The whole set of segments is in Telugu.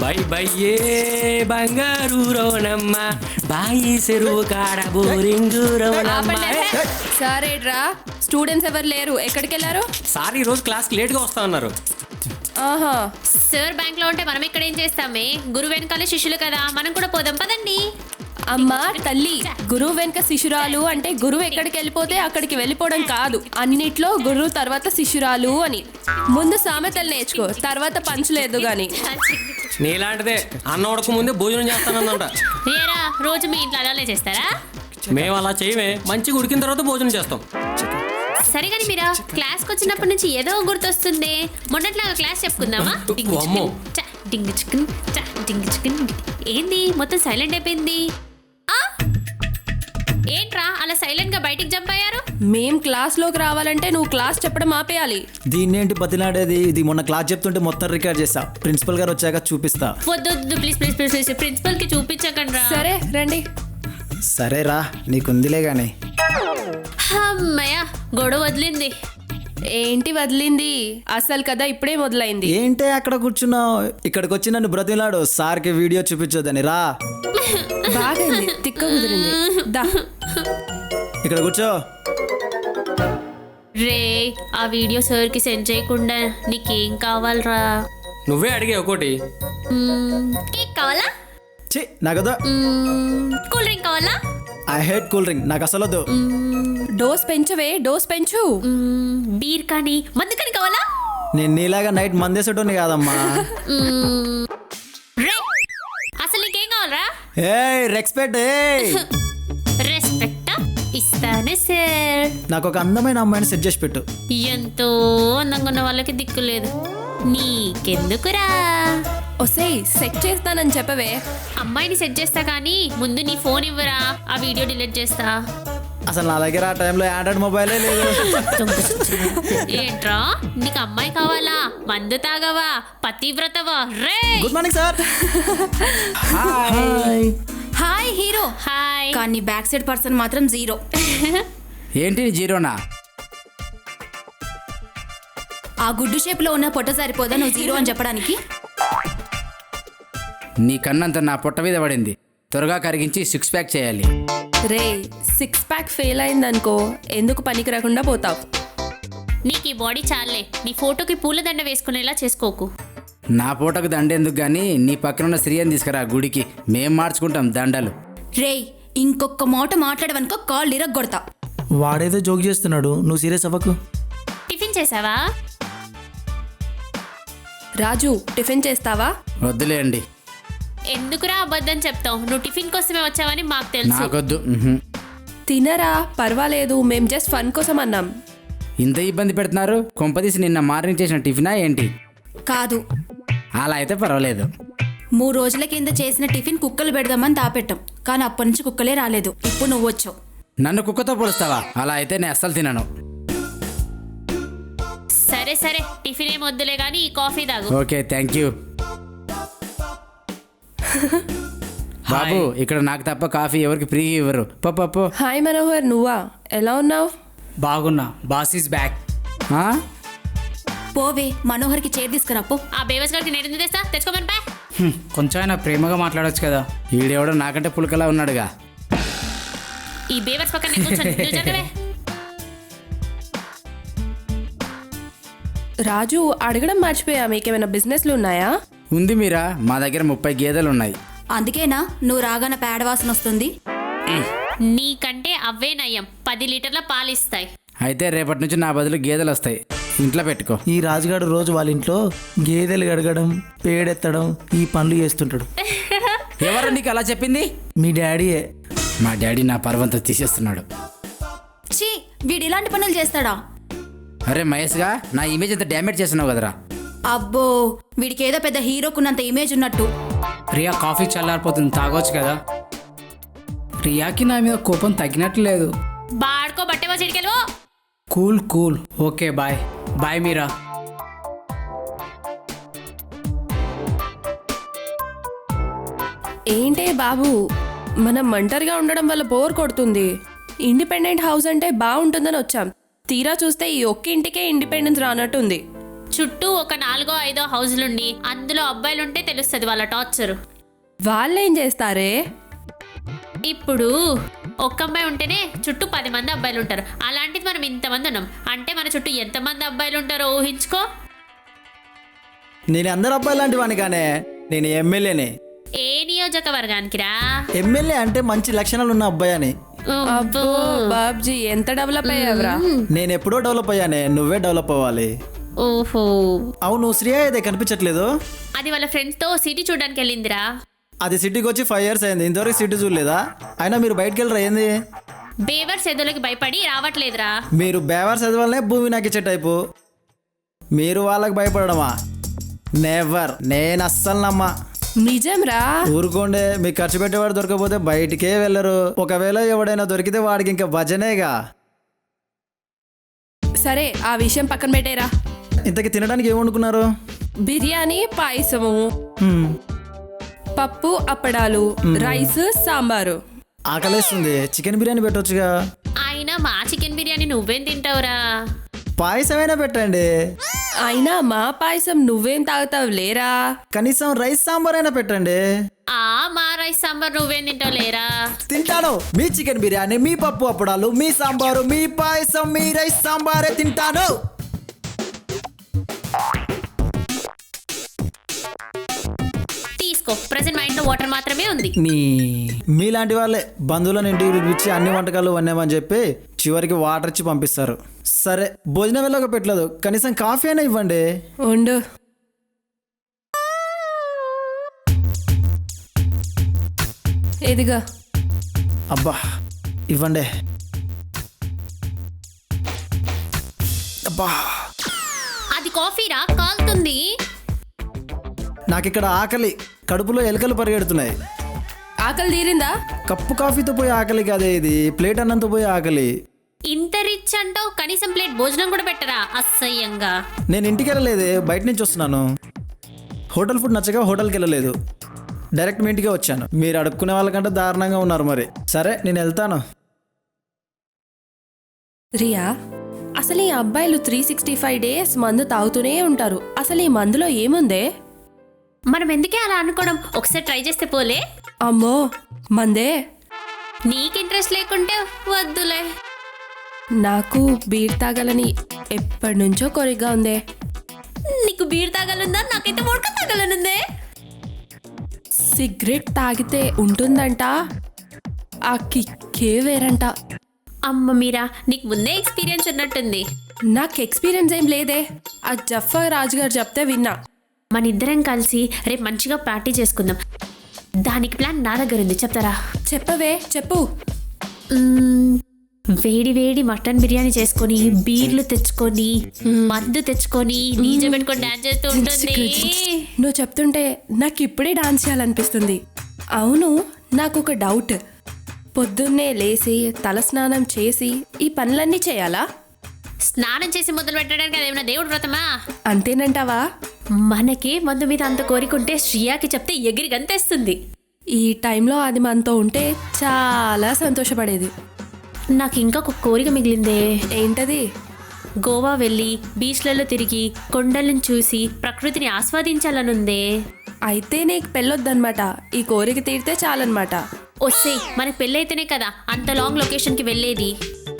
బై బయ్యే బంగారు రోనమ్మ బాయి చెరువు కాడ బోరింగు రోనమ్మ. సరేట్రా, స్టూడెంట్స్ ఎవరు లేరు, ఎక్కడికి వెళ్ళారు? సార్ ఈ రోజు క్లాస్ లేట్ గా వస్తా అన్నారు. ఆహా, సార్ బ్యాంక్ లో ఉంటే మనం ఇక్కడ ఏం చేస్తామే? గురువు వెనకాల శిష్యులు కదా, మనం కూడా పోదాం పదండి. అమ్మా తల్లి, గురువు వెనుక శిష్యురాలు అంటే గురువు ఎక్కడికి వెళ్ళిపోతే అక్కడికి వెళ్ళిపోవడం కాదు, అన్నిట్లో గురువు తర్వాత శిష్యురాలు అని. ముందు సామెతలు నేర్చుకో, తర్వాత పంచలేదు గాని. నీలాంటిదే అన్న ఉడక ముందే భోజనం చేస్తానందంట. ఏరా, రోజు మీ ఇంట్లో అలానే చేస్తారా? మేము అలా చేయమే, మంచిగా ఉడికిన తర్వాత భోజనం చేస్తాం. సరే కానీ మీరా, క్లాస్కి వచ్చినప్పటి నుంచి ఏదో గుర్తొస్తుంది. మొన్నట్లాగా క్లాస్ చెప్పుకుందామా? అమ్మో. డింగ్ చికెన్ డింగ్ చికెన్. ఏంది మొత్తం సైలెంట్ అయిపోయింది? ఏంట్రా అలా సైలెంట్ గా బయటికి జంప్ అయ్యారు? మేం క్లాస్ లోకి రావాలంటే నువ్వు క్లాస్ చెప్పడం ఆపేయాలి. దీన్నేంటి బతిలాడేది? ఇది మొన్న క్లాస్ చెప్తుంటే మొత్తం రికార్డ్ చేస్తా. ప్రిన్సిపల్ గారు వచ్చాక చూపిస్తా. వద్దు please please please please, principal కి చూపించకండి. సరే రండి. సరేరా, నీకుందిలే గాని. అమ్మయ్య, గొడవ వదిలింది. ఏంటి వదిలింది? అసలు కదా ఇప్పుడే మొదలైంది. ఏంటే అక్కడ కూర్చున్నావు? ఇక్కడికి వచ్చి నన్ను బ్రతిలాడు, సార్కి వీడియో చూపించొద్దని. రా, బాగైంది, తిక్క కుదిరింది. దా, ఇక్కడ కూర్చో. రే, ఆ వీడియో సార్ కి సెండ్ చేయకుండా నీకేం కావాలరా? నువ్వే అడిగే ఒకటి. కేక్ కావాలా? చి నాకదో. కూల్ డ్రింక్ కావాలా? ఐ హేట్ కూల్ డ్రింక్, నాకు అసలు వద్దు. డోస్ పెంచవే, డోస్ పెంచు. బీర్ కానీ మందు కానీ కావాలా? నేను నీలాగా నైట్ మందేసేటోని కాదమ్మా. రే, అసలు నీకేం కావాలరా? ఏయ్ రెస్పెక్ట్. ఏయ్ రెస్పెక్ట్ ఇస్తానే సార్. నాకు ఒక అందమైన అమ్మాయిని సెట్ చేసి పెట్టు. ఎంతో అందంగా ఉన్న వాళ్ళకి దిక్కు లేదు, నీకెందుకురా? ఒసేయ్, సెట్ చేస్తానని చెప్పవే. అమ్మాయిని సెట్ చేస్తా కానీ ముందు నీ ఫోన్ ఇవ్వరా, ఆ వీడియో డిలీట్ చేస్తా. అసలు నా దగ్గర ఆ టైంలో ఆండ్రాయిడ్ మొబైలే లేదు. ఏంట్రా, నీకు అమ్మాయి కావాలా? మందు తాగవా? పతివ్రతవా? రే, good morning sir. Hi hero. Hi. కానీ బ్యాక్ సైడ్ పర్సన్ మాత్రం జీరో. ఏంటి జీరోనా? ఆ గుడ్డు షేప్ లో ఉన్న పొట్ట సరిపోదా నువ్వు జీరో అని చెప్పడానికి? నీ కన్నంత నా పొట్ట మీద పడింది, త్వరగా కరిగించి 6 ప్యాక్ చేయాలి. రే, 6 ప్యాక్ ఫెయిల్ అయిందనుకో, ఎందుకు పనికి రాకుండా పోతావు. నీకు ఈ బాడీ చాలే, నీ ఫోటోకి పూలదండ వేసుకునేలా చేసుకోకు. నా పూటకు దండెందుకు గానీ నీ పక్కనున్న శ్రీయని తీసుకురా గుడికి, మేం మార్చుకుంటాం దండలు. రేయ్, ఇంకొక మాట మాట్లాడవనుకో కాళ్ళు ఇరగ్గొడతా. వాడేదో జోక్ చేస్తున్నాడు, నువ్వు సీరియస్ అవ్వకు. టిఫిన్ చేసావా? రాజు, టిఫిన్ చేస్తావా? వద్దులేండి. ఎందుకురా అబద్ధం చెప్తావు? నువ్వు టిఫిన్ కోసమే వచ్చావని మాకు తెలుసు. నాకొద్దు. తినరా, పర్వాలేదు, మేం జస్ట్ ఫన్ కోసం అన్నాం. ఇంత ఇబ్బంది పెడుతున్నారు, కొంపదీసి నిన్న మార్నింగ్ చేసిన టిఫినా ఏంటి? కాదు, అలా అయితే పర్వాలేదు. 3 రోజుల కింద చేసిన టిఫిన్ కుక్కలు పెడదామని దాపెట్టాం, కానీ అప్పటి నుంచి కుక్కలే రాలేదు. ఇప్పుడు నువ్వు వచ్చావు. నన్ను కుక్కతో పోలుస్తావా? అలా అయితే నేను అస్సలు తినను. సరే సరే, టిఫిన్ ఏం వద్దులే కానీ ఈ కాఫీ తాగు. Okay, thank you. బాబు, ఇక్కడ నాకు తప్ప కాఫీ ఎవరికి ఫ్రీ ఇవ్వరు. పప్పు. హాయ్ మనోహర్, నువ్వా? ఎలా ఉన్నావు? బాగున్నా, బాస్ ఈస్ బ్యాక్. పోవే, మనోహర్కి చైర్ తీసుకురా పో. ఆ బేవస్ గారికి నేను ఎందుకు తెస్తా? తెచ్చుకోమని పా. కొంచెం అయినా ప్రేమగా మాట్లాడొచ్చు కదా. ఈడెవడో నాకంటే పులకలా ఉన్నాడుగా. ఈ బేవర్స్ పక్కన నేను కూర్చోను, నువ్వు జరగవే. రాజు, అడగడం మర్చిపోయా, మీకేమైనా బిజినెస్లు ఉన్నాయా? ఉంది మీరా, మా దగ్గర 30 గేదెలు ఉన్నాయి. అందుకేనా నువ్వు రాగానే పేడ వాసన వస్తుంది? నీకంటే అవే నయం, 10 లీటర్ల పాలు ఇస్తాయి. అయితే రేపటి నుంచి నా బదులు గేదెలు వస్తాయి, ఇంట్లో పెట్టుకో. ఈ రాజుగాడు రోజు వాళ్ళ ఇంట్లో గేదెలు గడగడం, పేడెత్తడం, ఈ పనులు చేస్తుంటాడు. ఎవరు నీకు అలా చెప్పింది? మీ డాడీయే. మా డాడీ నా పర్వంతా తీసేస్తున్నాడు. ఛీ, వీడు ఇలాంటి పనులు చేస్తాడా? అరే మహేష్గా, నా ఇమేజ్ అంతా డ్యామేజ్ చేస్తున్నావు కదరా. అబ్బో, వీడికి ఏదో పెద్ద హీరోకున్నంత ఇమేజ్ ఉన్నట్టు. ప్రియా, కాఫీ చల్లారిపోతుంది, తాగొచ్చు కదా. ప్రియాకి నా మీద కోపం తగ్గినట్లేదు. బాడుకో బట్టేవో చిడికెళ్ళో. Cool cool, okay bye. Bye Meera. ఏంటే బాబు, మనం ఒంటరిగా ఉండడం వల్ల బోర్ కొడుతుంది. ఇండిపెండెంట్ హౌస్ అంటే బాగుంటుందని వచ్చాం, తీరా చూస్తే ఈ ఒక్క ఇంటికే ఇండిపెండెన్స్ రానట్టుంది. చుట్టూ ఒక 4-5 హౌస్లుండి అందులో అబ్బాయిలు ఉంటే తెలుస్తుంది వాళ్ళ టార్చర్. వాళ్ళేం చేస్తారే? ఇప్పుడు ఒక్క అమ్మాయి ఉంటేనే చుట్టూ 10 మంది అబ్బాయిలు ఉంటారు. అలాంటిది మనం ఇంతమంది ఉన్నాం అంటే మన చుట్టూ ఎంతమంది అబ్బాయిలు ఉంటారో ఊహించుకో. నేను అందరు అబ్బాయి లాంటి వాడిని కానీ నేను ఎమ్మెల్యేనే. ఏ నియోజకవర్గానికి రా? ఎమ్మెల్యే అంటే మంచి లక్షణాలు ఉన్న అబ్బాయి అని. అబ్బో బాబ్జీ ఎంత డెవలప్ అయ్యావురా. నేను ఎప్పుడో డెవలప్ అయ్యానే, నువ్వే డెవలప్ అవ్వాలి. ఓహో, అవును శ్రేయ అయితే కనిపించట్లేదు. అది వాళ్ళ ఫ్రెండ్స్ తో సిటీ చూడడానికి వెళ్ళిందిరా. అది సిటీకి వచ్చి 5 years అయింది, ఇంతవరకు సిటీ చూడలేదా? అయినా మీరు బయటకు వెళ్ళరా ఏంది? బేవర్స్ ఎదులకి భయపడి రావట్లేదురా. మీరు బేవర్స్ చదవాలనే భూమి నాకు ఇచ్చే టైపు. మీరు వాళ్ళకి భయపడమా? నెవర్. నేను అస్సలు నమ్మా. నిజం రా. ఊరుకోండి, మీకు ఖర్చు పెట్టేవాడు దొరకకపోతే బయటికే వెళ్ళరు. ఒకవేళ ఎవడైనా దొరికితే వాడికి ఇంకా భజనేగా. సరే ఆ విషయం పక్కన పెట్టేరా. ఇంతకి తినడానికి ఏమనుకున్నారు? బిర్యానీ, పాయసము, పప్పు, అప్పడాలు, రైస్, సాంబారు. ఆకలేస్తుంది, చికెన్ బిర్యానీ పెట్టొచ్చుగా. అయినా మా చికెన్ బిర్యానీ నువ్వేం తింటావురా? పాయసమైనా పెట్టండి. అయినా మా పాయసం నువ్వేం తాగుతావు లేరా. కనీసం రైస్ సాంబార్ అయినా పెట్టండి. మా రైస్ సాంబార్ నువ్వేం తింటావు లేరా? తింటాను. మీ చికెన్ బిర్యానీ, మీ పప్పు అప్పడాలు, మీ సాంబారు, మీ పాయసం, మీ రైస్ సాంబారే తింటాను. తీసుకో, ప్రెసెంట్ మా ఇంట్లో వాటర్ మాత్రమే ఉంది. మీలాంటి వాళ్ళే బంధువులను ఇంటికి పిలిపించి అన్ని వంటకాలు వన్నామని చెప్పి చివరికి వాటర్ ఇచ్చి పంపిస్తారు. సరే భోజనం వెళ్ళక పెట్టలేదు, కనీసం కాఫీ అయినా ఇవ్వండి. ఉండు. ఇదిగా. అబ్బా ఇవ్వండి. అబ్బా అది కాఫీరా, కాలుతుంది. నాకు ఇక్కడ ఆకలి, కడుపులో ఎలుకలు పరిగెడుతున్నాయి. ఆకలి తీరిందా? కప్పు కాఫీతో పోయి ఆకలి కాదే, ఇది ప్లేట్ అన్నంతో పోయి ఆకలి. ఇంత రిచ్ అంటావు, కనీసం ప్లేట్ భోజనం కూడా పెట్టరా అసహ్యంగా. నేను ఇంటికి వెళ్ళలేదే, బయట నుంచి వస్తున్నాను. హోటల్ ఫుడ్ నచ్చగా హోటల్కి వెళ్ళలేదు, డైరెక్ట్ మీ ఇంటికే వచ్చాను. మీరు అడుక్కునే వాళ్ళకంటే దారుణంగా ఉన్నారు. మరి సరే నేను వెళ్తాను. రియా, అసలు ఈ అబ్బాయిలు 365 days మందు తాగుతూనే ఉంటారు. అసలు ఈ మందులో ఏముందే? మనం ఎందుకే అలా అనుకోవడం, ఒకసారి ట్రై చేస్తే పోలే. అమ్మో మందే. నీకు ఇంట్రెస్ట్ లేకుంటే వద్దులే. నాకు బీర్ తాగాలని ఎప్పటి నుంచో కోరికగా ఉందే. నీకు బీర్ తాగాలందా? నాకైతే వోడ్కా తాగాలనుందే. సిగరెట్ తాగితే ఉంటుందంట, ఆ కిక్కే వేరంట. అమ్మ మీరా, నీకు ముందే ఎక్స్పీరియన్స్ ఉన్నట్టుంది. నాకు ఎక్స్పీరియన్స్ ఏం లేదే, ఆ జఫర్ రాజు గారు చెప్తే విన్నా. మన ఇద్దరం కలిసి రేపు మంచిగా పార్టీ చేసుకుందాం. దానికి ప్లాన్ నా దగ్గర ఉంది, చెప్తారా? చెప్పవే, చెప్పు. వేడి వేడి మటన్ బిర్యానీ చేసుకొని, బీర్లు తెచ్చుకొని, మందు తెచ్చుకొని, డీజే పెట్టుకొని డాన్స్ చేస్తూ ఉంటుంది. నువ్వు చెప్తుంటే నాకు ఇప్పుడే డాన్స్ చేయాలనిపిస్తుంది. అవును, నాకు ఒక డౌట్. పొద్దున్నే లేచి తలస్నానం చేసి ఈ పనులన్నీ చేయాలా? స్నానం చేసి మొదలు పెట్టడానికి అదేమన్నా దేవుడు వ్రతమా? అంతేనంటావా? మనకే మందు మీద అంత కోరికుంటే శ్రీయాకి చెప్తే ఎగిరి గంతేస్తుంది. ఈ టైంలో అది మనతో ఉంటే చాలా సంతోషపడేది. నాకు ఇంకా ఒక కోరిక మిగిలిందే. ఏంటది? గోవా వెళ్ళి బీచ్లలో తిరిగి కొండలను చూసి ప్రకృతిని ఆస్వాదించాలనుందే. అయితే నీకు పెళ్ళొద్దనమాట, ఈ కోరిక తీరితే చాలన్నమాట. వస్తే మనకు పెళ్ళైతేనే కదా అంత లాంగ్ లొకేషన్కి వెళ్ళేది.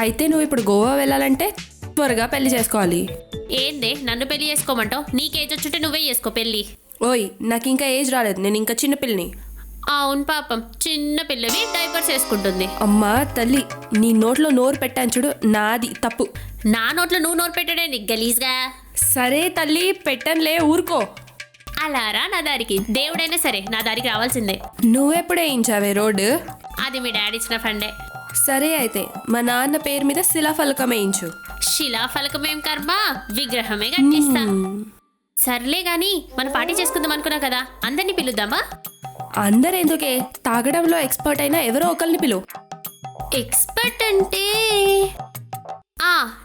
అయితే నువ్వు ఇప్పుడు గోవా వెళ్ళాలంటే త్వరగా పెళ్లి చేసుకోవాలి. ఏందే నన్ను పెళ్లి చేసుకోమంటావు? నీకు ఏజ్ వచ్చుంటే నువ్వే చేసుకో పెళ్ళి. ఓయ్, నాకు ఇంకా ఏజ్ రాలేదు, నేను ఇంకా చిన్నపిల్లని. అవును పాపం, చిన్న పిల్లవి డైపర్స్ వేసుకుంటుంది. అమ్మా తల్లి, నీ నోట్లో నోరు పెట్టాను చూడు, నాది తప్పు. నా నోట్లో నువ్వు నోరు పెట్టడే నీకు గలీజ్గా. సరే తల్లి, పెట్టనులే, ఊరుకో. అలారా నా దారికి, దేవుడైనా సరే నా దారికి రావాల్సిందే. నువ్వెప్పుడు వేయించావే రోడ్డు? అది మీ డాడీ ఇచ్చిన ఫండే. సరే అయితే మా నాన్న పేరు మీద శిలాఫలకం వేయించు. శిలాఫలకమేం కర్మ, విగ్రహమే కట్టిస్తా. సర్లే గాని మనం పార్టీ చేసుకుందాం అనుకున్నా కదా, అందరినీ పిలుద్దామా? అందరెందుకే, తాగడంలో ఎక్స్పర్ట్ అయినా ఎవరో ఒకరిని పిలు. ఎక్స్పర్ట్ అంటే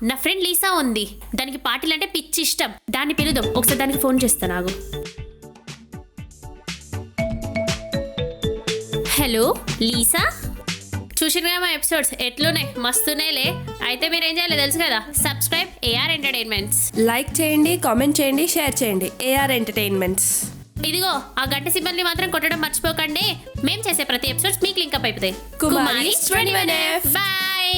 నా ఫ్రెండ్ లీసా ఉంది, దానికి పార్టీలు అంటే పిచ్చి ఇష్టం. దాన్ని పిలుదాం. ఒకసారి దానికి ఫోన్ చేస్తా నాకు. హలో లీసా, చూసినగా మా ఎపిసోడ్స్ ఎట్లున్నాయి, మస్తున్నాయిలే. అయితే మీరు ఏం చేయాలి తెలుసు కదా, సబ్స్క్రైబ్ ఏఆర్ ఎంటర్టైన్మెంట్స్. లైక్ చేయండి, కామెంట్ చేయండి, షేర్ చేయండి. AR Entertainments. ఇదిగో ఆ గంట సింబల్ని మాత్రం కొట్టడం మర్చిపోకండి. మేము చేసే ప్రతి ఎపిసోడ్స్ మీకు లింక్ అప్ అయిపోతాయి. కుమారీస్ 21F. బాయ్.